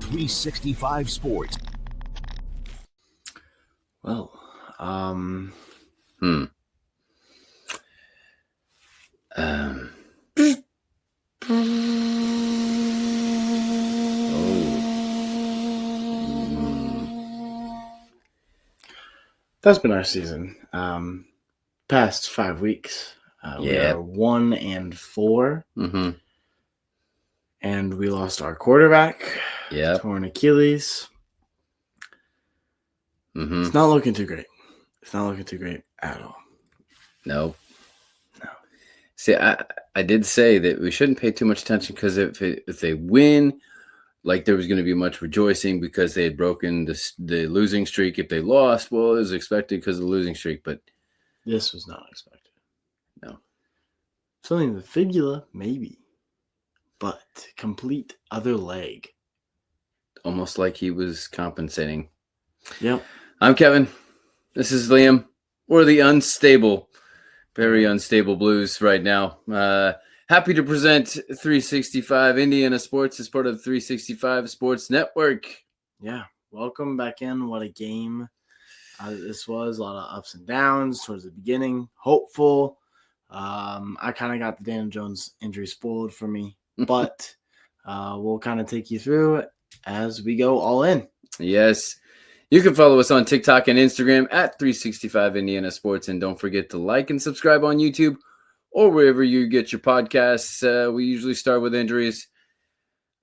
365 Sports. Well, that's been our season. Past 5 weeks, we are 1-4, and we lost our quarterback. Torn Achilles. It's not looking too great. It's not looking too great at all. No. See, I did say that we shouldn't pay too much attention because if they win, like there was going to be much rejoicing because they had broken the losing streak. If they lost, well, it was expected because of the losing streak, but this was not expected. No. Something in the fibula, maybe, but complete other leg. Almost like he was compensating. Yep. I'm Kevin. This is Liam. We're the unstable, very unstable Blues right now. Happy to present 365 Indiana Sports as part of the 365 Sports Network. Yeah. Welcome back in. What a game this was. A lot of ups and downs towards the beginning. Hopeful. I kind of got the Daniel Jones injury spoiled for me, but we'll kind of take you through as we go all in. Yes. You can follow us on TikTok and Instagram at 365 Indiana Sports. And don't forget to like and subscribe on YouTube or wherever you get your podcasts. We usually start with injuries.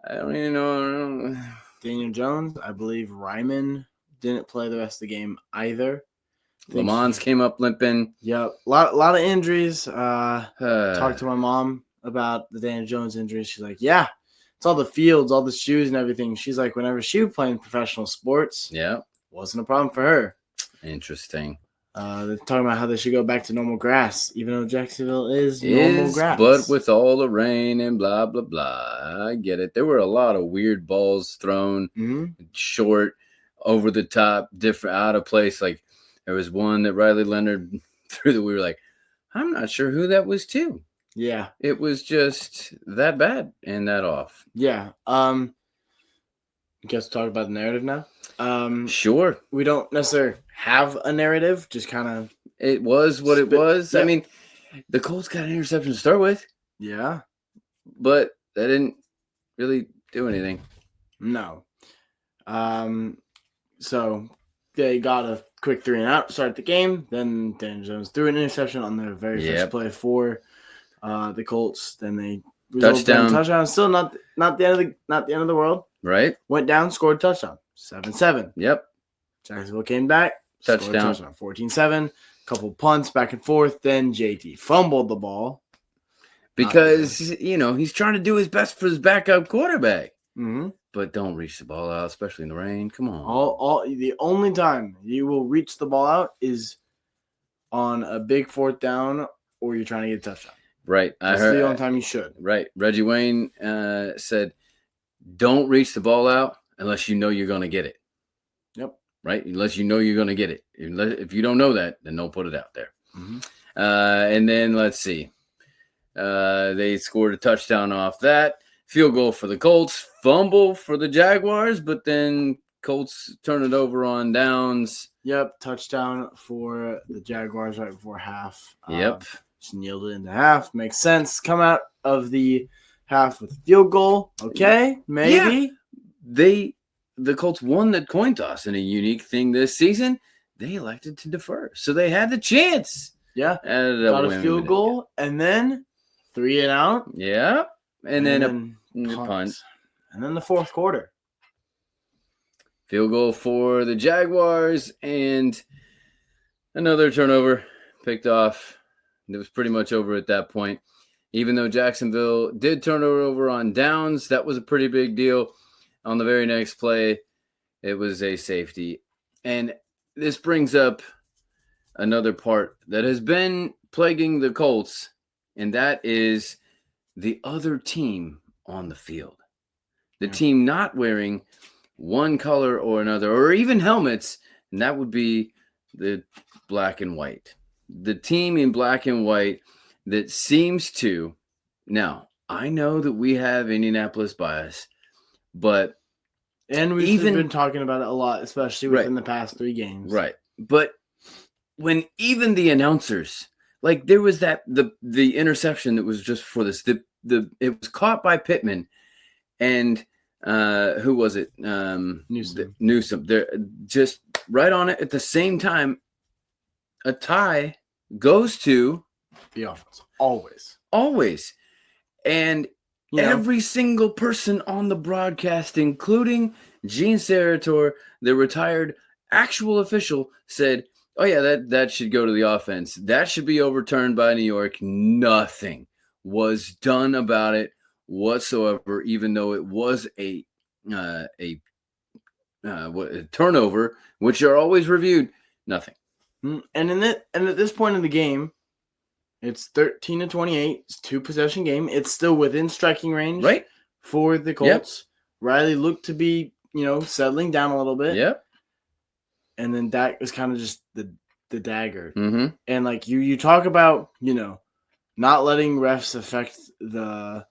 I don't even know. Daniel Jones, I believe Ryman didn't play the rest of the game either. Lamons came up limping. Yep. A lot of injuries. Talked to my mom about the Daniel Jones injuries. She's like, yeah, it's all the fields, all the shoes and everything. She's like, whenever she was playing professional sports, wasn't a problem for her. Interesting. They're talking about how they should go back to normal grass, even though Jacksonville is normal grass. But with all the rain and blah, blah, blah. I get it. There were a lot of weird balls thrown, short, over the top, different, out of place. Like there was one that Riley Leonard threw that we were like, I'm not sure who that was to. Yeah. It was just that bad and that off. Yeah. Guess talk about the narrative now. Sure. We don't necessarily have a narrative, just kind of. It was what it was. Yep. I mean, the Colts got an interception to start with. Yeah. But that didn't really do anything. No. So they got a quick 3-and-out to start the game. Then Daniel Jones threw an interception on their very first play for the Colts. Then they touchdown. Still not the end of the world. Right. Went down, scored a touchdown. 7-7. Yep. Jacksonville came back. Touchdown. 14-7. Couple punts back and forth. Then JT fumbled the ball. Because, he's trying to do his best for his backup quarterback. Mm-hmm. But don't reach the ball out, especially in the rain. Come on. The only time you will reach the ball out is on a big fourth down or you're trying to get a touchdown. Right. That's the only time you should. Right. Reggie Wayne said, don't reach the ball out unless you know you're going to get it. Yep. Right? Unless you know you're going to get it. If you don't know that, then don't put it out there. Mm-hmm. And then let's see. They scored a touchdown off that. Field goal for the Colts. Fumble for the Jaguars, but then Colts turn it over on downs. Yep. Touchdown for the Jaguars right before half. Yep. Just kneeled it into half. Makes sense. Come out of the half with a field goal. Okay, maybe. Yeah. The Colts won the coin toss in a unique thing this season. They elected to defer. So they had the chance. Yeah. Got a field goal and then 3-and-out. Yeah. And then a punt. And then the fourth quarter. Field goal for the Jaguars and another turnover picked off. It was pretty much over at that point. Even though Jacksonville did turn it over on downs, that was a pretty big deal. On the very next play, it was a safety. And this brings up another part that has been plaguing the Colts, and that is the other team on the field. The team not wearing one color or another, or even helmets, and that would be the black and white. The team in black and white that seems to, now, I know that we have Indianapolis bias, but And we've been talking about it a lot, especially within the past 3 games. Right. But when even the announcers, like there was the interception that was just for this, it was caught by Pittman, and who was it? Newsome. They're just right on it at the same time. A tie goes to the offense. Always. And every single person on the broadcast, including Gene Sarator, the retired actual official, said, oh, yeah, that should go to the offense. That should be overturned by New York. Nothing was done about it whatsoever, even though it was a turnover, which are always reviewed. Nothing. And at this point in the game, it's 13-28. It's 2-possession game. It's still within striking range, right, for the Colts. Yep. Riley looked to be, settling down a little bit. Yep. And then that was kind of just the dagger. Mm-hmm. And like you talk about, not letting refs affect the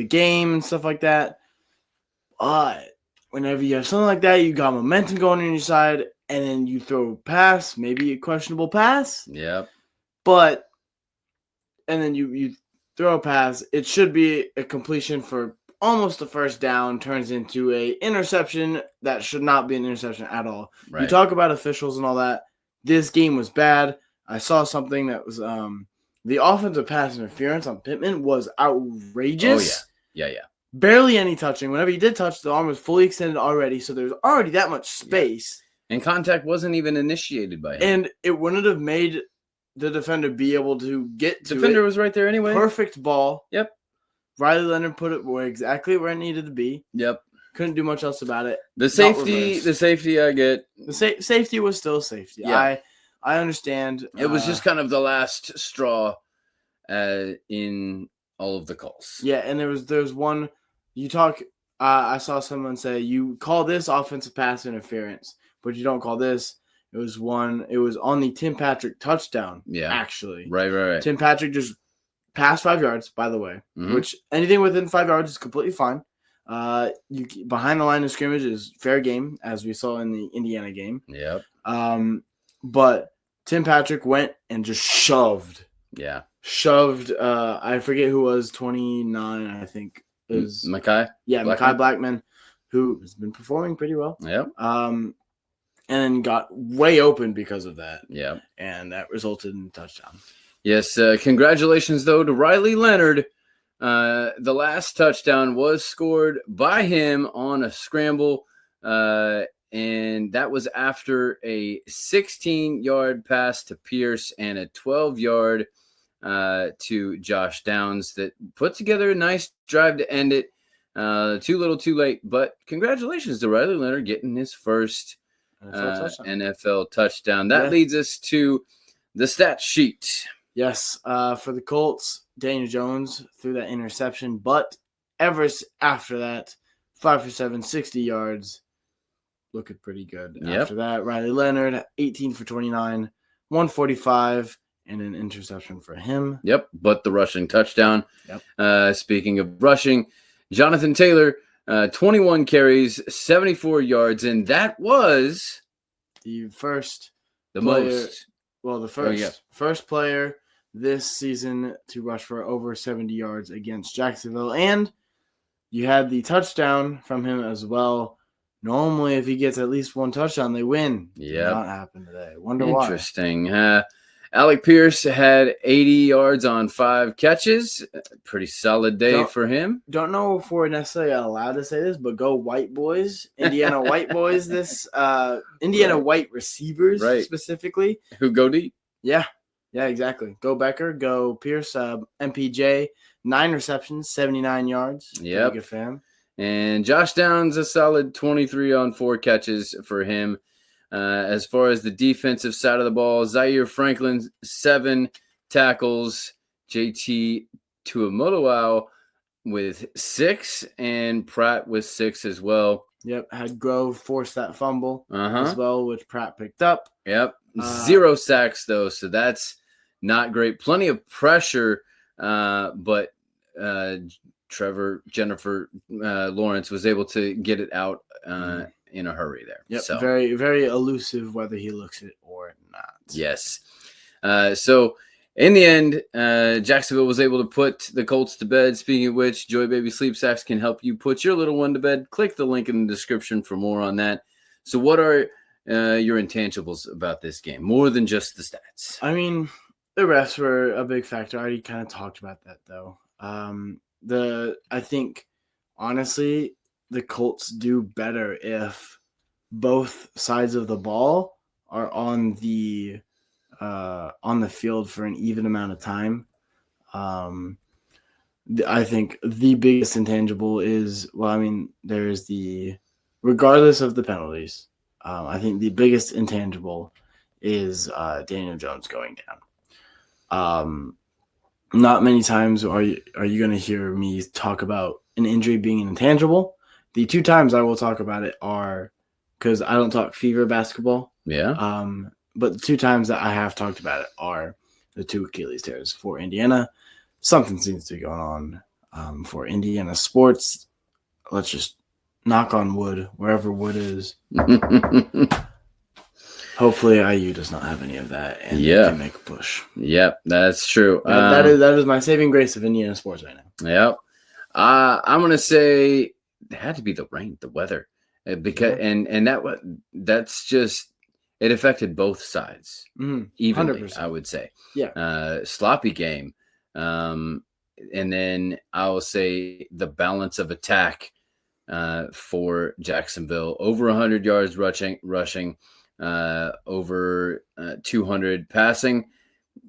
game and stuff like that. But whenever you have something like that, you got momentum going on your side, and then you throw a pass, maybe a questionable pass. Yep. And then you throw a pass. It should be a completion for almost a first down, turns into a interception that should not be an interception at all. Right. You talk about officials and all that. This game was bad. I saw something that was the offensive pass interference on Pittman was outrageous. Oh, yeah. Barely any touching. Whenever he did touch, the arm was fully extended already, so there's already that much space. Yeah. And contact wasn't even initiated by him. And it wouldn't have made the defender be able to get to Defender was right there anyway. Perfect ball. Yep. Riley Leonard put it exactly where it needed to be. Yep. Couldn't do much else about it. The safety I get. The safety was still safety. Yeah. I understand. It was just kind of the last straw in all of the calls. Yeah, and there was one you talk I saw someone say you call this offensive pass interference, but you don't call this. It was on the Tim Patrick touchdown. Yeah. Actually. Right. Tim Patrick just passed 5 yards, by the way, which anything within 5 yards is completely fine. Behind the line of scrimmage is fair game, as we saw in the Indiana game. Yep. But Tim Patrick went and just shoved. Yeah. Shoved. I forget who was 29. I think it was Mekhi. Yeah, Mekhi Blackman, who has been performing pretty well. Yep. And then got way open because of that. Yeah. And that resulted in a touchdown. Yes. Congratulations, though, to Riley Leonard. The last touchdown was scored by him on a scramble, and that was after a 16-yard pass to Pierce and a 12-yard to Josh Downs that put together a nice drive to end it. Too little, too late, but congratulations to Riley Leonard getting his first NFL touchdown. That leads us to the stat sheet. Yes, for the Colts, Daniel Jones threw that interception, but ever after that, 5 for 7, 60 yards, looking pretty good. Yep. After that, Riley Leonard, 18 for 29, 145, and an interception for him. Yep, but the rushing touchdown. Yep. Speaking of rushing, Jonathan Taylor, 21 carries, 74 yards, and that was the first player this season to rush for over 70 yards against Jacksonville. And you had the touchdown from him as well. Normally, if he gets at least one touchdown, they win. Yeah. Not happened today. Wonder why. Interesting. Alec Pierce had 80 yards on 5 catches. Pretty solid day for him. Don't know if we're necessarily allowed to say this, but go White Boys. Indiana White Boys. Indiana White receivers specifically. Who go deep. Yeah. Yeah, exactly. Go Becker, go Pierce, MPJ, 9 receptions, 79 yards. Yeah. Good for him. And Josh Downs, a solid 23 on 4 catches for him. As far as the defensive side of the ball, Zaire Franklin, 7 tackles, JT Tuimoloau with 6, and Pratt with 6 as well. Yep, had Grove force that fumble as well, which Pratt picked up. Yep, 0 sacks, though, so that's not great. Plenty of pressure, but Jennifer Lawrence was able to get it out in a hurry there. Yep, so very, very elusive whether he looks it or not. Yes. So in the end, Jacksonville was able to put the Colts to bed. Speaking of which, Joi Baby Sleep Sacks can help you put your little one to bed. Click the link in the description for more on that. So what are your intangibles about this game, more than just the stats? I mean, the refs were a big factor. I already kind of talked about that, though. I think, honestly, the Colts do better if both sides of the ball are on the field for an even amount of time. I think the biggest intangible is, there's regardless of the penalties, I think the biggest intangible is Daniel Jones going down. Not many times are you going to hear me talk about an injury being an intangible. The 2 times I will talk about it are because I don't talk fever basketball. Yeah. But the 2 times that I have talked about it are the 2 Achilles tears for Indiana. Something seems to be going on for Indiana sports. Let's just knock on wood, wherever wood is. Hopefully IU does not have any of that and they can make a push. Yep, that's true. That is my saving grace of Indiana sports right now. Yep. I'm gonna say it had to be the rain, the weather, because and that's just it affected both sides evenly. 100%. I would say. Yeah. Sloppy game, and then I will say the balance of attack for Jacksonville, over 100 yards rushing. Over 200 passing.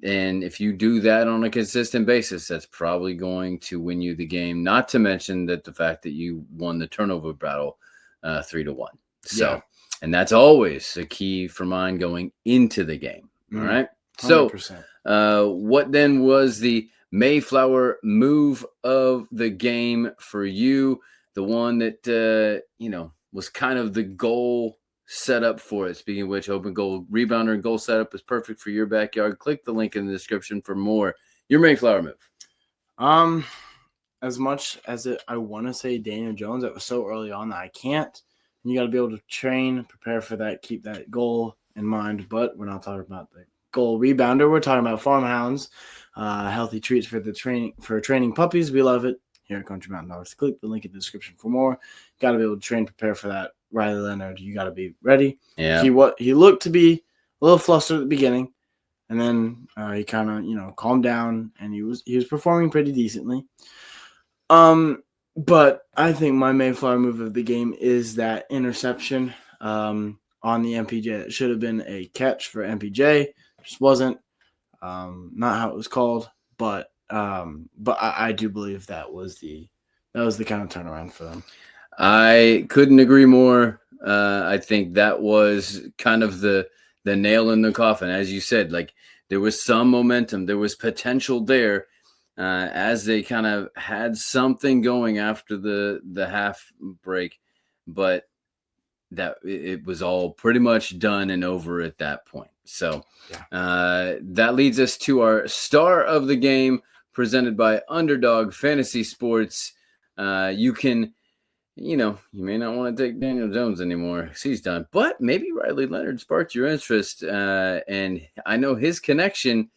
And if you do that on a consistent basis, that's probably going to win you the game. Not to mention that the fact that you won the turnover battle 3-1. So, and that's always a key for mine going into the game. All right. 100%. So, what then was the Mayflower move of the game for you? The one that, was kind of the goal set up for it. Speaking of which, open goal rebounder and goal setup is perfect for your backyard. Click the link in the description for more. Your Mayflower move. As much as I want to say Daniel Jones, it was so early on that I can't. You got to be able to train, prepare for that, keep that goal in mind. But we're not talking about the goal rebounder. We're talking about farm hounds, healthy treats for training puppies. We love it here at Country Mountain Dogs. Click the link in the description for more. Got to be able to train, prepare for that. Riley Leonard, you got to be ready. Yeah. He looked to be a little flustered at the beginning, and then he kind of calmed down, and he was performing pretty decently. But I think my Mayflower move of the game is that interception on the MPJ. It should have been a catch for MPJ, just wasn't. Not how it was called, but I do believe that was the kind of turnaround for them. I couldn't agree more. I think that was kind of the nail in the coffin. As you said, like there was some momentum, there was potential there as they kind of had something going after the half break, but that it was all pretty much done and over at that point. So that leads us to our star of the game presented by Underdog Fantasy Sports. You can... you may not want to take Daniel Jones anymore because he's done, but maybe Riley Leonard sparked your interest. And I know his connection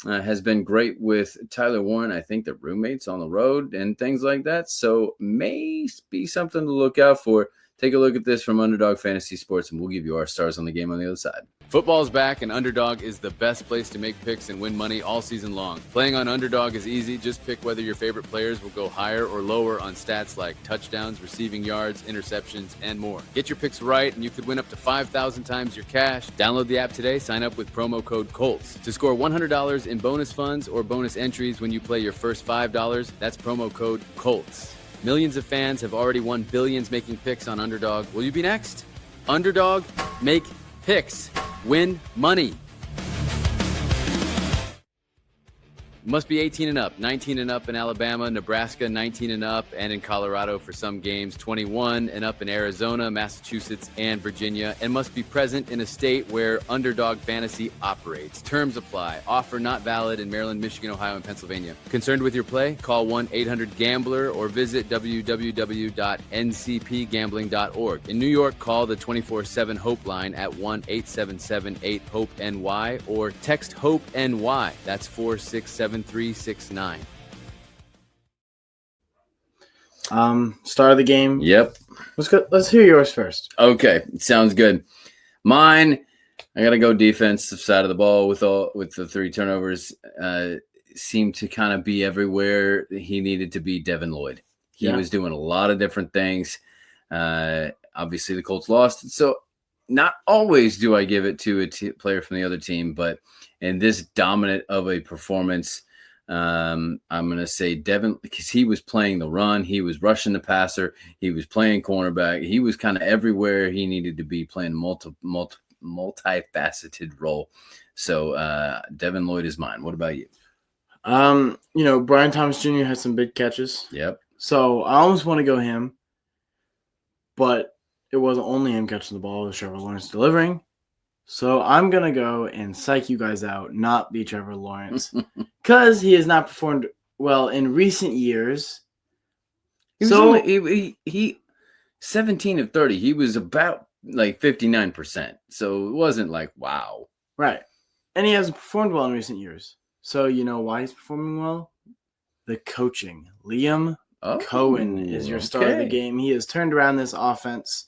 has been great with Tyler Warren. I think they're roommates on the road and things like that. So may be something to look out for. Take a look at this from Underdog Fantasy Sports, and we'll give you our stars on the game on the other side. Football's back, and Underdog is the best place to make picks and win money all season long. Playing on Underdog is easy. Just pick whether your favorite players will go higher or lower on stats like touchdowns, receiving yards, interceptions, and more. Get your picks right, and you could win up to 5,000 times your cash. Download the app today. Sign up with promo code COLTS to score $100 in bonus funds or bonus entries when you play your first $5. That's promo code COLTS. Millions of fans have already won billions making picks on Underdog. Will you be next? Underdog, make picks, win money. Must be 18 and up, 19 and up in Alabama, Nebraska, 19 and up, and in Colorado for some games, 21 and up in Arizona, Massachusetts, and Virginia, and must be present in a state where Underdog Fantasy operates. Terms apply. Offer not valid in Maryland, Michigan, Ohio, and Pennsylvania. Concerned with your play? Call 1-800-GAMBLER or visit www.ncpgambling.org. In New York, call the 24/7 Hope line at 1-877-8-HOPE-NY or text HOPE-NY. That's 467-369. Start of the game. Yep. Let's hear yours first. Okay, sounds good. Mine, I gotta go defensive side of the ball with the 3 turnovers. Seemed to kind of be everywhere he needed to be. Devin Lloyd. He was doing a lot of different things. Obviously, the Colts lost, so not always do I give it to a player from the other team, but in this dominant of a performance, I'm going to say Devin, because he was playing the run, he was rushing the passer, he was playing cornerback, he was kind of everywhere he needed to be, playing multifaceted role. So Devin Lloyd is mine. What about you? Brian Thomas Jr. had some big catches. Yep. So I almost want to go him, but it wasn't only him catching the ball, it was Trevor Lawrence delivering. So I'm going to go and psych you guys out, not be Trevor Lawrence, because he has not performed well in recent years. He was 17 of 30. He was about like 59%. So it wasn't like, wow. Right. And he hasn't performed well in recent years. So you know why he's performing well? The coaching. Liam Cohen is your star of the game. He has turned around this offense.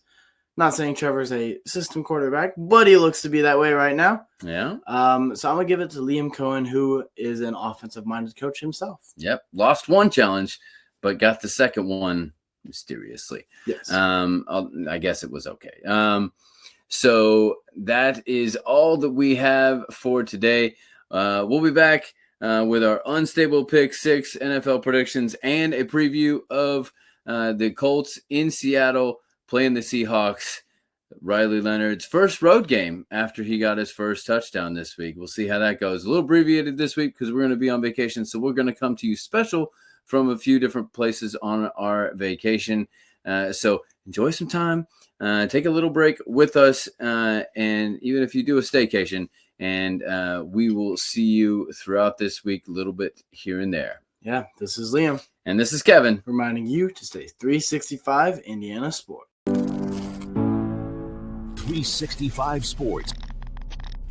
Not saying Trevor's a system quarterback, but he looks to be that way right now. Yeah. So I'm going to give it to Liam Cohen, who is an offensive-minded coach himself. Yep. Lost one challenge, but got the second one mysteriously. Yes. I guess it was okay. So that is all that we have for today. We'll be back with our Unstable Pick 6 NFL predictions and a preview of the Colts in Seattle playing the Seahawks. Riley Leonard's first road game after he got his first touchdown this week. We'll see how that goes. A little abbreviated this week because we're going to be on vacation, so we're going to come to you special from a few different places on our vacation. So enjoy some time. Take a little break with us, and even if you do a staycation, and we will see you throughout this week a little bit here and there. Yeah, this is Liam. And this is Kevin. Reminding you to stay 365 Indiana Sports. 365 Sports.